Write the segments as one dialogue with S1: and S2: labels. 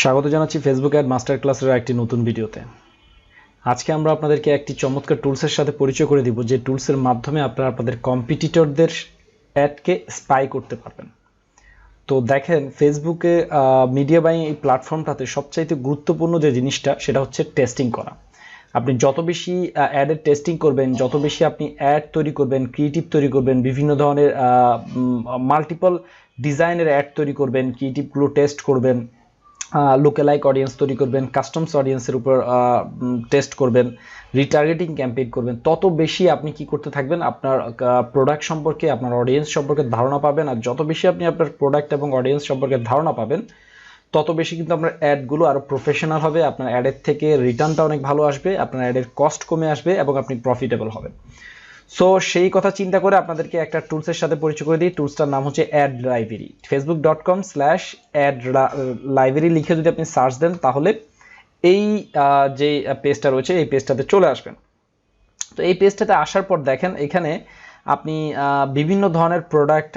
S1: স্বাগত জানাচ্ছি Facebook ad master ক্লাসের একটি নতুন ভিডিওতে। আজকে আমরা আপনাদেরকে একটি চমৎকার টুলসের সাথে পরিচয় করে দিব, যে টুলসের মাধ্যমে আপনারা আপনাদের কম্পিটিটরদের অ্যাডকে স্পাই করতে পারবেন। তো দেখেন, ফেসবুকে মিডিয়া বাইং এই প্ল্যাটফর্মটাতে সবচাইতে গুরুত্বপূর্ণ যে জিনিসটা সেটা হচ্ছে টেস্টিং করা। আপনি যত বেশি অ্যাডের টেস্টিং করবেন, যত বেশি আপনি অ্যাড তৈরি করবেন, ক্রিয়েটিভ তৈরি করবেন, বিভিন্ন ধরনের মাল্টিপল ডিজাইনের অ্যাড তৈরি করবেন, ক্রিয়েটিভগুলো টেস্ট করবেন, লোকালাইক অডিয়েন্স তৈরি করবেন, কাস্টমস অডিয়েন্সের উপর টেস্ট করবেন, রিটার্গেটিং ক্যাম্পেইন করবেন, তত বেশি আপনি কি করতে থাকবেন, আপনার প্রোডাক্ট সম্পর্কে, আপনার অডিয়েন্স সম্পর্কে ধারণা পাবেন। আর যত বেশি আপনি আপনার প্রোডাক্ট এবং অডিয়েন্স সম্পর্কে ধারণা পাবেন, তত বেশি কিন্তু আপনার অ্যাডগুলো আরও প্রফেশনাল হবে, আপনার অ্যাডের থেকে রিটার্নটা অনেক ভালো আসবে, আপনার অ্যাডের কস্ট কমে আসবে এবং আপনি প্রফিটেবল হবেন। সো সেই কথা চিন্তা করে আপনাদেরকে একটা টুলসের সাথে পরিচয় করে দিই। টুলসটার নাম হচ্ছে অ্যাড লাইব্রেরি। facebook.com/অ্যাড লাইব্রেরি লিখে যদি আপনি সার্চ দেন, তাহলে এই যে পেজটা রয়েছে এই পেজটাতে চলে আসবেন। তো এই পেজটাতে আসার পর দেখেন, এখানে আপনি বিভিন্ন ধরনের প্রোডাক্ট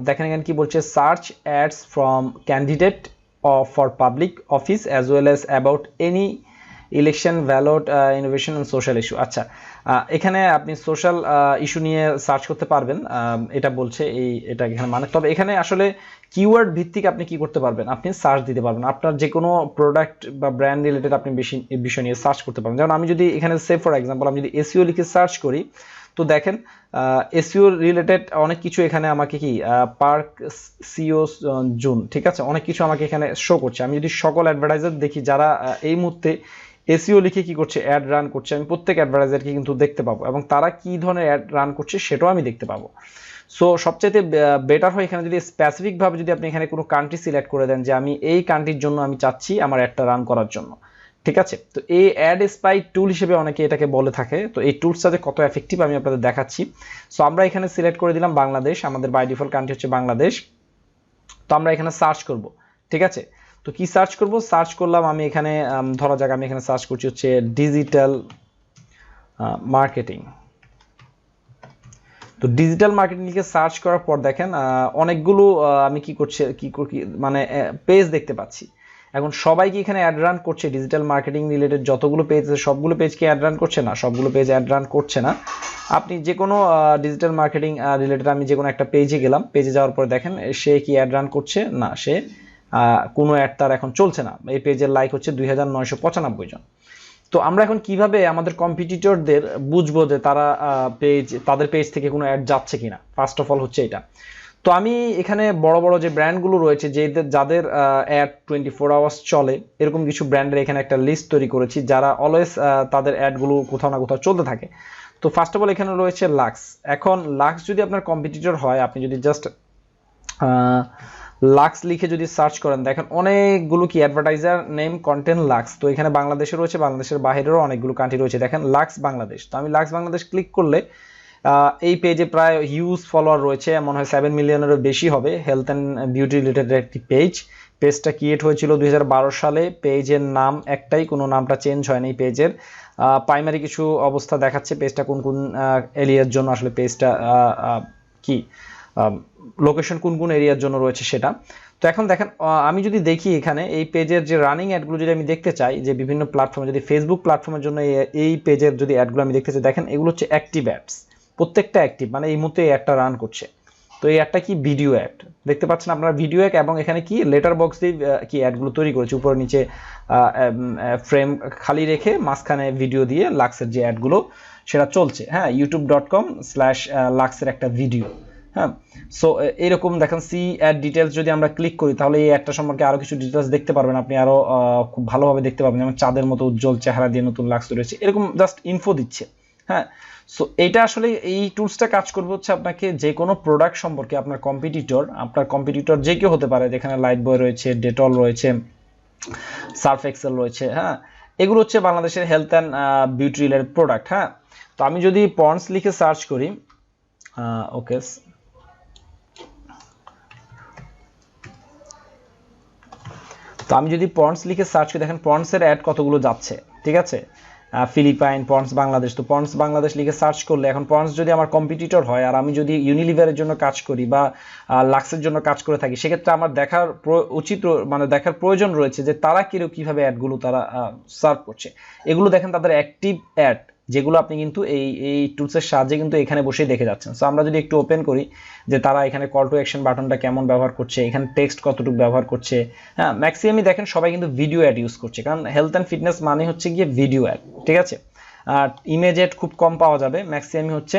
S1: দেখেন। এখানে কি বলছে, search ads from candidate for public office as well as about any election, ballot, innovation and social issue. আচ্ছা, এখানে আপনি সোশ্যাল ইস্যু নিয়ে সার্চ করতে পারবেন, এটা বলছে এটা এখানে মানে। তবে এখানে আসলে কিওয়ার্ড ভিত্তিক আপনি কি করতে পারবেন, আপনি সার্চ দিতে পারবেন। আপনার যে কোনো প্রোডাক্ট বা ব্র্যান্ড রিলেটেড আপনি বেশি বিষয় নিয়ে সার্চ করতে পারবেন। যেমন আমি যদি এখানে সে ফর এক্সাম্পল আমি যদি এসইও লিখে সার্চ করি, তো দেখেন এসইও রিলেটেড অনেক কিছু এখানে আমাকে কি পার্ক সিও জুন, ঠিক আছে, অনেক কিছু আমাকে এখানে শো করছে। আমি যদি সকল অ্যাডভার্টাইজার দেখি যারা এই মুহূর্তে এসইও লিখে কি করছে, অ্যাড রান করছে, আমি প্রত্যেক অ্যাডভার্টাইজারকে কিন্তু দেখতে পাবো এবং তারা কি ধরনের অ্যাড রান করছে সেটাও আমি দেখতে পাবো। সো সবচাইতে বেটার হয় এখানে যদি স্পেসিফিকভাবে যদি আপনি এখানে কোনো কান্ট্রি সিলেক্ট করে দেন, যে আমি এই কান্ট্রির জন্য আমি চাচ্ছি আমার অ্যাডটা রান করার জন্য, ঠিক আছে। তো এই অ্যাড স্পাই টুল হিসেবে অনেকে এটাকে বলে থাকে। তো এই টুলসটা যে কত এফেক্টিভ আমি আপনাদের দেখাচ্ছি। সো আমরা এখানে সিলেক্ট করে দিলাম বাংলাদেশ, আমাদের বাই ডিফল্ট কান্ট্রি হচ্ছে বাংলাদেশ। তো আমরা এখানে সার্চ করব, ঠিক আছে। তো কি সার্চ করব, সার্চ করলাম আমি এখানে, ধরা যাক আমি এখানে সার্চ করছি হচ্ছে ডিজিটাল মার্কেটিং। তো ডিজিটাল মার্কেটিং লিখে সার্চ করার পর দেখেন অনেকগুলো আমি কি করছি মানে পেজ দেখতে পাচ্ছি। এখন সবাই কি এখানে অ্যাড রান করছে? ডিজিটাল মার্কেটিং রিলেটেড যতগুলো পেজ আছে সবগুলো পেজ কি অ্যাড রান করছে? না, সবগুলো পেজ অ্যাড রান করছে না। আপনি যে কোনো ডিজিটাল মার্কেটিং রিলেটেড আমি যে কোনো একটা পেজে গেলাম, পেজে যাওয়ার পরে দেখেন সে কি অ্যাড রান করছে? না, সে কোনো অ্যাড তার এখন চলছে না। এই পেজের লাইক হচ্ছে 2995 জন। তো আমরা এখন কিভাবে আমাদের কম্পিটিটরদের বুঝবো যে তারা তাদের পেজ থেকে কোনো অ্যাড যাচ্ছে কিনা? ফার্স্ট অফ অল হচ্ছে এটা। তো আমি এখানে বড় বড় যে ব্র্যান্ডগুলো রয়েছে, যাদের অ্যাড 24 আওয়ার্স চলে, এরকম কিছু ব্র্যান্ডের এখানে একটা লিস্ট তৈরি করেছি, যারা অলওয়েজ তাদের অ্যাডগুলো কোথাও না কোথাও চলতে থাকে। তো ফার্স্ট অফ অল এখানে রয়েছে লাক্স। এখন লাক্স যদি আপনার কম্পিটিটর হয়, আপনি যদি জাস্ট লাক্স লিখে যদি সার্চ করেন, দেখেন অনেকগুলো কি অ্যাডভার্টাইজার নেম কন্টেন্ট লাক্স। তো এখানে বাংলাদেশের রয়েছে, বাংলাদেশের বাইরেরও অনেকগুলো কান্ট্রি রয়েছে। দেখেন লাক্স বাংলাদেশ। তো আমি লাক্স বাংলাদেশ ক্লিক করলে এই পেজে প্রায় হিউজ ফলোয়ার রয়েছে, মনে হয় 7 মিলিয়নেরও বেশি হবে। হেলথ অ্যান্ড বিউটি রিলেটেড একটি পেজটা ক্রিয়েট হয়েছিল 2012 সালে। পেজের নাম একটাই, কোনো নামটা চেঞ্জ হয়নি পেজের। প্রাইমারি কিছু অবস্থা দেখাচ্ছে পেজটা কোন কোন এরিয়ার জন্য, আসলে পেজটা কি লোকেশন কোন কোন এরিয়ার জন্য রয়েছে সেটা। তো এখন দেখেন আমি যদি দেখি এখানে এই পেজের যে রানিং অ্যাডগুলো যদি আমি দেখতে চাই, যে বিভিন্ন প্ল্যাটফর্মে, যদি ফেসবুক প্ল্যাটফর্মের জন্য এই পেজের যদি অ্যাডগুলো আমি দেখতে চাই, দেখেন এগুলো হচ্ছে অ্যাক্টিভ অ্যাডস, প্রত্যেকটা অ্যাক্টিভ, মানে এই মুহূর্তে এই অ্যাডটা রান করছে। তো এই অ্যাডটা কি ভিডিও অ্যাড, দেখতে পাচ্ছেন আপনারা ভিডিও অ্যাড, এবং এখানে কি লেটার বক্স দিয়ে কি অ্যাডগুলো তৈরি করেছে, উপরে নিচে ফ্রেম খালি রেখে মাঝখানে ভিডিও দিয়ে লাক্সের যে অ্যাডগুলো সেটা চলছে। হ্যাঁ, youtube.com/লাক্সের একটা ভিডিও। হ্যাঁ, সো এরকম দেখেন সি অ্যাড ডিটেলস যদি আমরা ক্লিক করি, তাহলে এই অ্যাডটা সম্পর্কে আরো কিছু ডিটেলস দেখতে পারবেন, আপনি আরো খুব ভালোভাবে দেখতে পাবেন। যেমন চাঁদের মতো উজ্জ্বল চেহারা দিয়ে নতুন লাক্স রয়েছে, এরকম জাস্ট ইনফো দিচ্ছে। হ্যাঁ, সো এটা আসলে এই টুলসটা কাজ করবে হচ্ছে আপনাকে যে কোনো প্রোডাক্ট সম্পর্কে, আপনার কম্পিটিটর যে কেউ হতে পারে, যেখানে লাইট বয় রয়েছে, ডেটল রয়েছে, সার্ফ এক্সেল রয়েছে। হ্যাঁ, এগুলো হচ্ছে বাংলাদেশের health and beauty related product. হ্যাঁ, তো আমি যদি পন্ডস লিখে সার্চ করি, ওকে, তো আমি যদি পন্ডস লিখে সার্চ করি, দেখেন পন্ডসের অ্যাড কতগুলো যাচ্ছে, ঠিক আছে। Philippines, Pond's Bangladesh. তো পন্ডস বাংলাদেশ লিখে সার্চ করলে এখন পন্ডস যদি আমার কম্পিটিটর হয় আর আমি যদি ইউনিলিভারের জন্য কাজ করি বা লাক্সের জন্য কাজ করে থাকি, সেক্ষেত্রে আমার দেখার উচিত মানে দেখার প্রয়োজন রয়েছে যে তারা কিভাবে অ্যাডগুলো তারা সার্ভ করছে। এগুলো দেখেন তাদের অ্যাক্টিভ অ্যাড, যেগুলো আপনি কিন্তু এই টুলসের সাহায্যে কিন্তু এখানে বসেই দেখে যাচ্ছেন। সো আমরা যদি একটু ওপেন করি যে তারা এখানে কল টু অ্যাকশন বাটনটা কেমন ব্যবহার করছে, এখানে টেক্সট কতটুকু ব্যবহার করছে। হ্যাঁ, ম্যাক্সিমামই দেখেন সবাই কিন্তু ভিডিও অ্যাড ইউজ করছে, কারণ হেলথ অ্যান্ড ফিটনেস মানে হচ্ছে গিয়ে ভিডিও অ্যাড, ঠিক আছে। আর ইমেজ অ্যাড খুব কম পাওয়া যাবে, ম্যাক্সিমামই হচ্ছে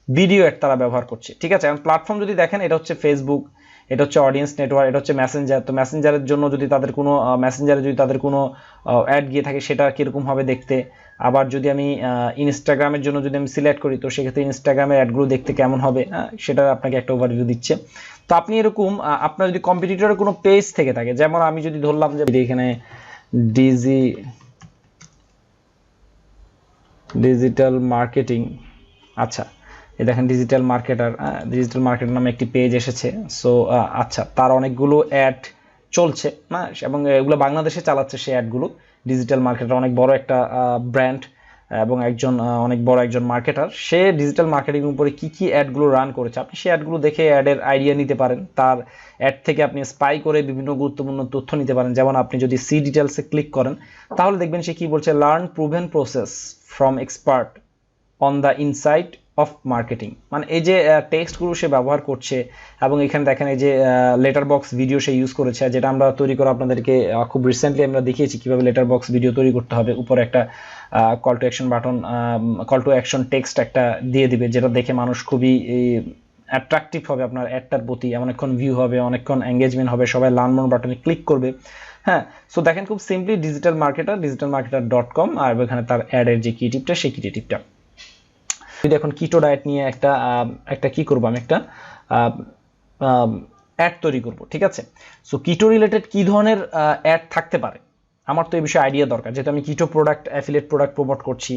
S1: ভিডিও অ্যাড তারা ব্যবহার করছে, ঠিক আছে। এখন প্ল্যাটফর্ম যদি দেখেন, এটা হচ্ছে ফেসবুক, এটা হচ্ছে অডিয়েন্স নেটওয়ার্ক, এটা হচ্ছে মেসেঞ্জার। তো মেসেঞ্জারের জন্য যদি তাদের কোনো অ্যাড গিয়ে থাকে সেটা কীরকম হবে দেখতে। আবার যদি আমি ইনস্টাগ্রামের জন্য যদি আমি সিলেক্ট করি, তো সেক্ষেত্রে ইনস্টাগ্রামের অ্যাডগুলো দেখতে কেমন হবে, সেটা আপনাকে একটা ওভারভিউ দিচ্ছে। তো আপনি এরকম আপনার যদি কম্পিটিটরের কোনো পেজ থেকে থাকে, যেমন আমি যদি ধরলাম যে এখানে ডিজিটাল মার্কেটিং, আচ্ছা এই দেখেন ডিজিটাল মার্কেটার নামে একটি পেজ এসেছে। সো আচ্ছা, তার অনেকগুলো অ্যাড চলছে না, এবং এগুলো বাংলাদেশে চালাচ্ছে সে অ্যাডগুলো। ডিজিটাল মার্কেটার অনেক বড় একটা ব্র্যান্ড এবং অনেক বড় একজন মার্কেটার। সে ডিজিটাল মার্কেটিং উপরে কি অ্যাডগুলো রান করেছে, আপনি সেই অ্যাডগুলো দেখে অ্যাডের আইডিয়া নিতে পারেন। তার অ্যাড থেকে আপনি স্পাই করে বিভিন্ন গুরুত্বপূর্ণ তথ্য নিতে পারেন। যেমন আপনি যদি সি ডিটেলসে ক্লিক করেন, তাহলে দেখবেন সে কি বলছে, learn proven process from expert on the insight of marketing. মানে এই যে টেক্সটগুলো সে ব্যবহার করছে, এবং এখানে দেখেন এই যে লেটার বক্স ভিডিও সে ইউজ করেছে, যেটা আমরা তৈরি করে আপনাদেরকে খুব রিসেন্টলি আমরা দেখিয়েছি কিভাবে লেটার বক্স ভিডিও তৈরি করতে হবে। উপরে একটা call to action button, call to action text একটা দিয়ে দিবে, যেটা দেখে মানুষ খুবই অ্যাট্রাকটিভ হবে আপনার অ্যাডটার প্রতি, অনেকক্ষণ ভিউ হবে, অনেকক্ষণ এঙ্গেজমেন্ট হবে, সবাই লার্ন মোর বাটনে ক্লিক করবে। হ্যাঁ, সো দেখেন খুব সিম্পলি digitalmarketer.com, আর এখানে তার অ্যাডের যে কি টিপটা, সেই কি টিপটা। যদি এখন কিটো ডায়েট নিয়ে একটা কি করব, আমি একটা অ্যাড তৈরি করব, ঠিক আছে। সো কিটো রিলেটেড কি ধরনের অ্যাড থাকতে পারে, আমার তো এই বিষয়ে আইডিয়া দরকার, যেহেতু আমি কিটো প্রোডাক্ট, অ্যাফিলিয়েট প্রোডাক্ট প্রমোট করছি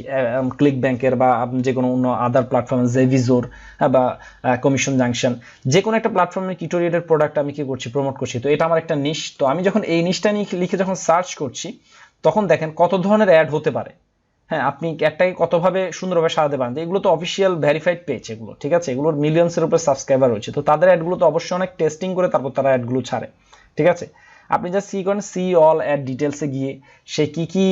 S1: ক্লিক ব্যাংকের বা যে কোনো অন্য আদার প্ল্যাটফর্ম, জেভিজোর বা কমিশন জাংশন, যে কোনো একটা প্ল্যাটফর্মে কিটো রিলেটেড প্রোডাক্ট আমি কি করছি, প্রমোট করছি। তো এটা আমার একটা নিশ। তো আমি যখন এই নিশটা নিয়ে লিখে যখন সার্চ করছি, তখন দেখেন কত ধরনের অ্যাড হতে পারে। হ্যাঁ, আপনি একটাকে কতভাবে সুন্দরভাবে সাজাতে পারেন। এগুলো তো অফিসিয়াল ভেরিফাইড পেজ, এগুলো ঠিক আছে, এগুলোর মিলিয়নসের উপরে সাবস্ক্রাইবার রয়েছে। তো তাদের অ্যাডগুলো তো অবশ্যই অনেক টেস্টিং করে তারপর তারা অ্যাডগুলো ছাড়ে, ঠিক আছে। আপনি জাস্ট সি অল অ্যাড ডিটেলসে গিয়ে সে কি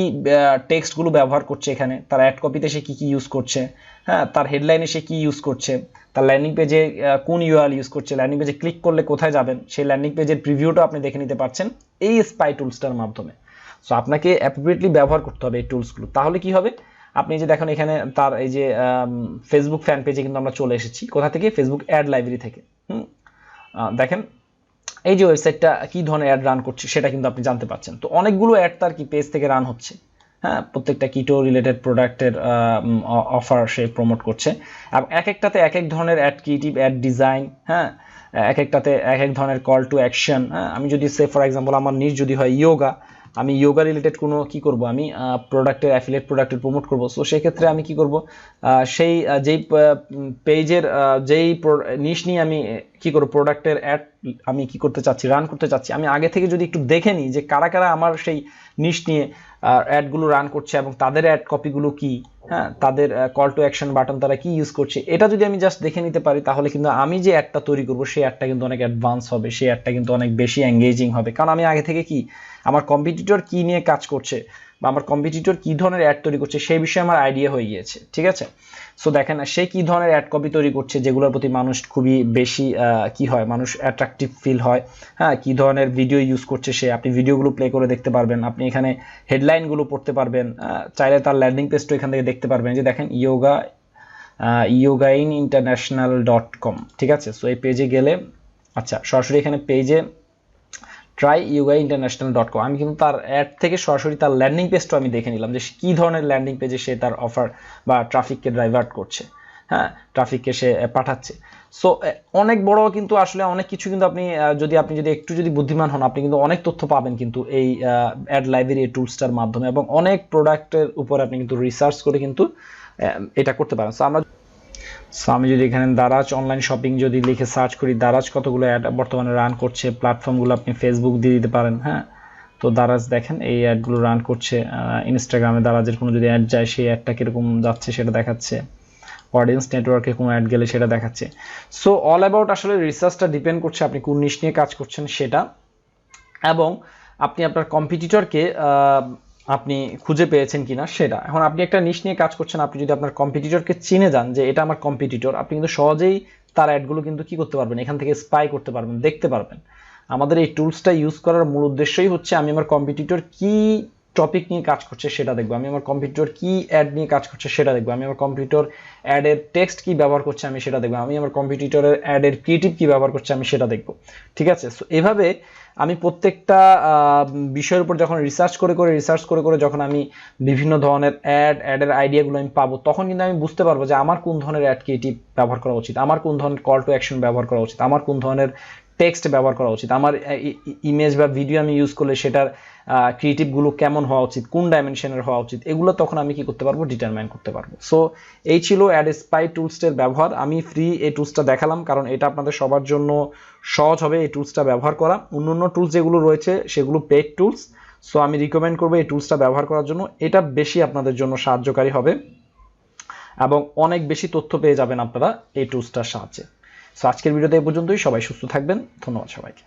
S1: টেক্সটগুলো ব্যবহার করছে, এখানে তার অ্যাড কপিতে সে কি ইউজ করছে, হ্যাঁ, তার হেডলাইনে সে কি ইউজ করছে, তার ল্যান্ডিং পেজে কোন ইউআরএল ইউজ করছে, ল্যান্ডিং পেজে ক্লিক করলে কোথায় যাবেন, সেই ল্যান্ডিং পেজের প্রিভিউটা আপনি দেখে নিতে পারছেন এই স্পাই টুলসটার মাধ্যমে। সো আপনাকে অ্যাপ্রোপ্রিয়েটলি ব্যবহার করতে হবে এই টুলসগুলো। তাহলে কি হবে, আপনি যে দেখেন এখানে তার এই যে ফেসবুক ফ্যান পেজে কিন্তু আমরা চলে এসেছি, কোথা থেকে, ফেসবুক অ্যাড লাইব্রেরি থেকে। দেখেন এই যে ওয়েবসাইটটা কি ধরনের অ্যাড রান করছে সেটা কিন্তু আপনি জানতে পারছেন। তো অনেকগুলো অ্যাড তার কি পেজ থেকে রান হচ্ছে। হ্যাঁ, প্রত্যেকটা কিটো রিলেটেড প্রোডাক্টের অফার সে প্রমোট করছে, এবং এক একটাতে এক এক ধরনের অ্যাড ক্রিয়েটিভ, অ্যাড ডিজাইন, হ্যাঁ, এক একটাতে এক এক ধরনের কল টু অ্যাকশন। হ্যাঁ, আমি যদি সে ফর এক্সাম্পল আমার নিজ যদি হয় ইয়োগা, আমি ইয়োগা রিলেটেড কোনো কি করব, আমি প্রোডাক্টের অ্যাফিলিয়েট প্রোডাক্টের প্রমোট করব। সো সেক্ষেত্রে আমি কি করব, সেই যেই পেজের যেই নিশ নিয়ে আমি কি করব, প্রোডাক্টের অ্যাড আমি কি করতে চাচ্ছি, রান করতে চাচ্ছি, আমি আগে থেকে যদি একটু দেখে নিই যে কারা কারা আমার সেই নিশ নিয়ে অ্যাডগুলো রান করছে এবং তাদের অ্যাড কপিগুলো কি, হ্যাঁ, তাদের কল টু অ্যাকশন বাটন তারা কি ইউজ করছে, এটা যদি আমি জাস্ট দেখে নিতে পারি, তাহলে কিন্তু আমি যে অ্যাডটা তৈরি করব সেই অ্যাডটা কিন্তু অনেক অ্যাডভান্স হবে, সেই অ্যাডটা কিন্তু অনেক বেশি এঙ্গেজিং হবে। কারণ আমি আগে থেকে কি আমার কম্পিটিটর কি নিয়ে কাজ করছে বা আমার কম্পিটিটর কি ধরনের অ্যাড তৈরি করছে সেই বিষয়ে আমার আইডিয়া হয়ে গিয়েছে, ঠিক আছে। সো দেখেন সে কি ধরনের অ্যাড কপি তৈরি করছে, যেগুলোর প্রতি মানুষ খুবই বেশি কি হয়, মানুষ অ্যাট্রাকটিভ ফিল হয়। হ্যাঁ, কি ধরনের ভিডিও ইউজ করছে সে, আপনি ভিডিওগুলো প্লে করে দেখতে পারবেন, আপনি এখানে হেডলাইনগুলো পড়তে পারবেন, চাইলে তার ল্যান্ডিং পেজটা এখান থেকে দেখতে পারবেন। যে দেখেন yogainternational.com, ঠিক আছে। সো এই পেজে গেলে, আচ্ছা সরাসরি এখানে পেজে yogainternational.com, আমি কিন্তু তার অ্যাড থেকে সরাসরি তার ল্যান্ডিং পেজটা আমি দেখে নিলাম যে কি ধরনের ল্যান্ডিং পেজে সে তার অফার বা ট্রাফিককে ডাইভার্ট করছে, হ্যাঁ, ট্রাফিককে সে পাঠাচ্ছে। সো অনেক বড় কিন্তু আসলে অনেক কিছু কিন্তু আপনি যদি একটু বুদ্ধিমান হন, আপনি কিন্তু অনেক তথ্য পাবেন কিন্তু এই অ্যাড লাইব্রেরি এই টুলসটার মাধ্যমে, এবং অনেক প্রোডাক্টের উপর আপনি কিন্তু রিসার্চ করে কিন্তু এটা করতে পারেন। সো আমি যদি এখানে দারাজ অনলাইন শপিং যদি লিখে সার্চ করি, দারাজ কতগুলো অ্যাড বর্তমানে রান করছে, প্ল্যাটফর্মগুলো আপনি ফেসবুক দিয়ে দিতে পারেন। হ্যাঁ, তো তো দারাজ দেখেন এই অ্যাডগুলো রান করছে ইনস্টাগ্রামে। দারাজের কোনো যদি অ্যাড যায় সেই অ্যাডটা কীরকম যাচ্ছে সেটা দেখাচ্ছে, অডিয়েন্স নেটওয়ার্কে কোনো অ্যাড গেলে সেটা দেখাচ্ছে। সো অল অ্যাবাউট আসলে রিসার্চটা ডিপেন্ড করছে আপনি কোন নিশ নিয়ে কাজ করছেন সেটা, এবং আপনি আপনার কম্পিটিটরকে আপনি খুঁজে পেয়েছেন কিনা সেটা। এখন আপনি একটা নিশ নিয়ে কাজ করছেন, আপনি যদি আপনার কম্পিটিটরকে চিনে যান যে এটা আমার কম্পিটিটর, আপনি কিন্তু সহজেই তার অ্যাডগুলো কিন্তু কি করতে পারবেন, এখান থেকে স্পাই করতে পারবেন, দেখতে পারবেন। আমাদের এই টুলসটা ইউজ করার মূল উদ্দেশ্যই হচ্ছে আমি আমার কম্পিটিটর কি টপিক নিয়ে কাজ করছে সেটা দেখবো, আমি আমার কম্পিটিটর কি অ্যাড নিয়ে কাজ করছে সেটা দেখবো, আমি আমার কম্পিটিটর অ্যাডের টেক্সট কি ব্যবহার করছে আমি সেটা দেখবো, আমি আমার কম্পিটিটরের অ্যাডের ক্রিয়েটিভ কি ব্যবহার করছে আমি সেটা দেখবো। ঠিক আছে, সো এভাবে আমি প্রত্যেকটা বিষয়ের উপর যখন রিসার্চ করে যখন আমি বিভিন্ন ধরনের অ্যাডের আইডিয়াগুলো আমি পাবো, তখন কিন্তু আমি বুঝতে পারবো যে আমার কোন ধরনের অ্যাড ক্রিয়েটিভ ব্যবহার করা উচিত, আমার কোন ধরনের কল টু অ্যাকশন ব্যবহার করা উচিত, আমার কোন ধরনের টেক্সট ব্যবহার করা উচিত, আমার ইমেজ বা ভিডিও আমি ইউজ করলে সেটার ক্রিয়েটিভগুলো কেমন হওয়া উচিত, কোন ডাইমেনশনের হওয়া উচিত, এগুলো তখন আমি কি করতে পারবো, ডিটারমাইন করতে পারবো। সো এই ছিল অ্যাড স্পাই টুলসটার ব্যবহার। আমি ফ্রি এই টুলসটা দেখালাম কারণ এটা আপনাদের সবার জন্য সহজ হবে এই টুলসটা ব্যবহার করা। অন্য টুলস যেগুলো রয়েছে সেগুলো পেইড টুলস, সো আমি রিকমেন্ড করবো এই টুলসটা ব্যবহার করার জন্য। এটা বেশি আপনাদের জন্য সাহায্যকারী হবে এবং অনেক বেশি তথ্য পেয়ে যাবেন আপনারা এই টুলসটার সাহায্যে। সো আজকের ভিডিওতে এই পর্যন্তই। সবাই সুস্থ থাকবেন, ধন্যবাদ সবাইকে।